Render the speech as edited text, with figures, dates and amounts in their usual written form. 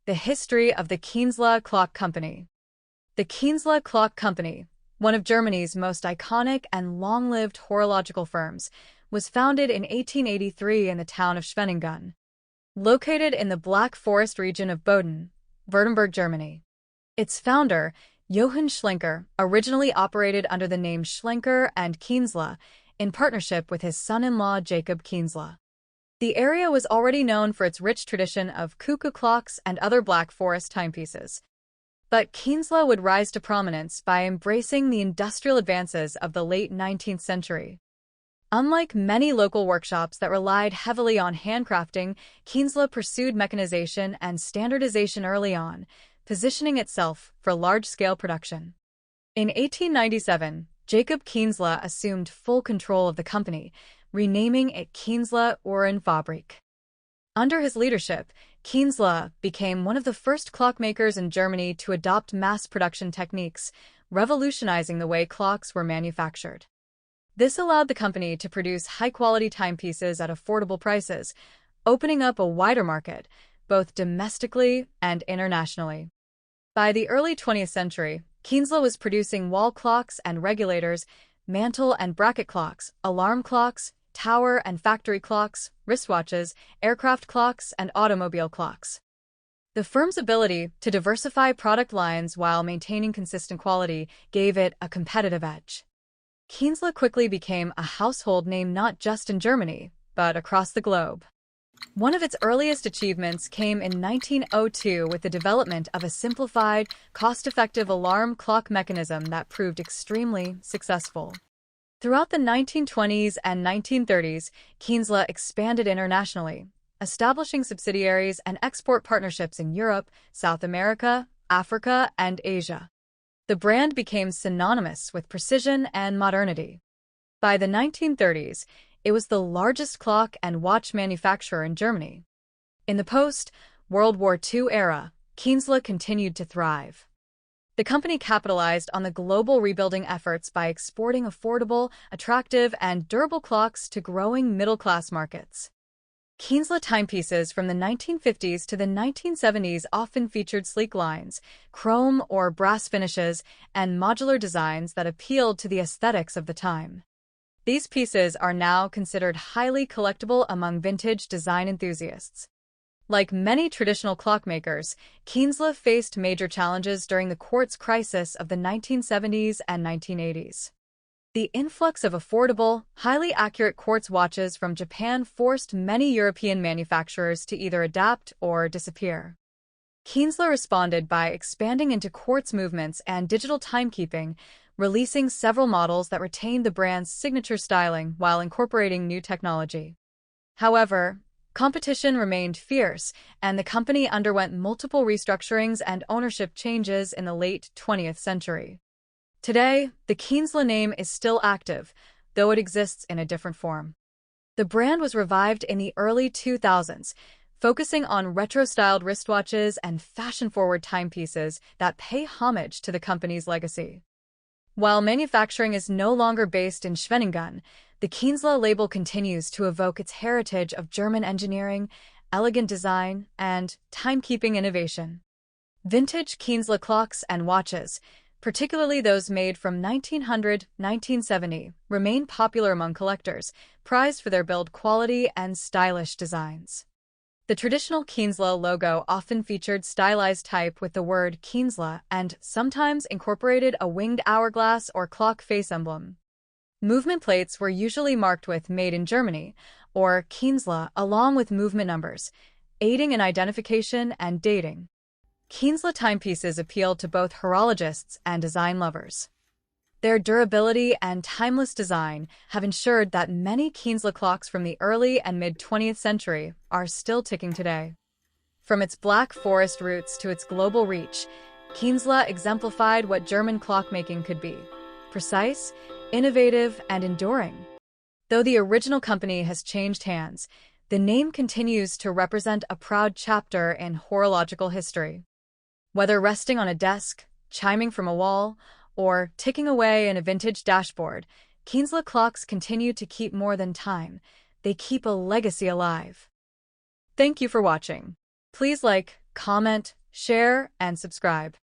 The history of the Kienzle Clock Company. The Kienzle Clock Company, one of Germany's most iconic and long-lived horological firms, was founded in 1883 in the town of Schwenningen, located in the Black Forest region of Baden-Württemberg, Germany. Its founder, Johann Schlenker, originally operated under the name Schlenker and Kienzle in partnership with his son-in-law Jakob Kienzle. The area was already known for its rich tradition of cuckoo clocks and other Black Forest timepieces. But Kienzle would rise to prominence by embracing the industrial advances of the late 19th century. Unlike many local workshops that relied heavily on handcrafting, Kienzle pursued mechanization and standardization early on, positioning itself for large-scale production. In 1897, Jakob Kienzle assumed full control of the company, renaming it Kienzle Uhrenfabrik. Under his leadership, Kienzle became one of the first clockmakers in Germany to adopt mass production techniques, revolutionizing the way clocks were manufactured. This allowed the company to produce high-quality timepieces at affordable prices, opening up a wider market, both domestically and internationally. By the early 20th century, Kienzle was producing wall clocks and regulators, mantle and bracket clocks, alarm clocks, tower and factory clocks, wristwatches, aircraft clocks, and automobile clocks. The firm's ability to diversify product lines while maintaining consistent quality gave it a competitive edge. Kienzle quickly became a household name not just in Germany, but across the globe. One of its earliest achievements came in 1902 with the development of a simplified, cost-effective alarm clock mechanism that proved extremely successful. Throughout the 1920s and 1930s, Kienzle expanded internationally, establishing subsidiaries and export partnerships in Europe, South America, Africa, and Asia. The brand became synonymous with precision and modernity. By the 1930s, it was the largest clock and watch manufacturer in Germany. In the post-World War II era, Kienzle continued to thrive. The company capitalized on the global rebuilding efforts by exporting affordable, attractive, and durable clocks to growing middle-class markets. Kienzle timepieces from the 1950s to the 1970s often featured sleek lines, chrome or brass finishes, and modular designs that appealed to the aesthetics of the time. These pieces are now considered highly collectible among vintage design enthusiasts. Like many traditional clockmakers, Kienzle faced major challenges during the quartz crisis of the 1970s and 1980s. The influx of affordable, highly accurate quartz watches from Japan forced many European manufacturers to either adapt or disappear. Kienzle responded by expanding into quartz movements and digital timekeeping, releasing several models that retained the brand's signature styling while incorporating new technology. However, competition remained fierce, and the company underwent multiple restructurings and ownership changes in the late 20th century. Today, the Kienzle name is still active, though it exists in a different form. The brand was revived in the early 2000s, focusing on retro-styled wristwatches and fashion-forward timepieces that pay homage to the company's legacy. While manufacturing is no longer based in Schwenningen, the Kienzle label continues to evoke its heritage of German engineering, elegant design, and timekeeping innovation. Vintage Kienzle clocks and watches, particularly those made from 1900–1970, remain popular among collectors, prized for their build quality and stylish designs. The traditional Kienzle logo often featured stylized type with the word Kienzle and sometimes incorporated a winged hourglass or clock face emblem. Movement plates were usually marked with Made in Germany or Kienzle along with movement numbers, aiding in identification and dating. Kienzle timepieces appeal to both horologists and design lovers. Their durability and timeless design have ensured that many Kienzle clocks from the early and mid-20th century are still ticking today. From its Black Forest roots to its global reach, Kienzle exemplified what German clockmaking could be: precise, innovative, and enduring. Though the original company has changed hands, the name continues to represent a proud chapter in horological history. Whether resting on a desk, chiming from a wall, or ticking away in a vintage dashboard, Kienzle clocks continue to keep more than time. They keep a legacy alive. Thank you for watching. Please like, comment, share, and subscribe.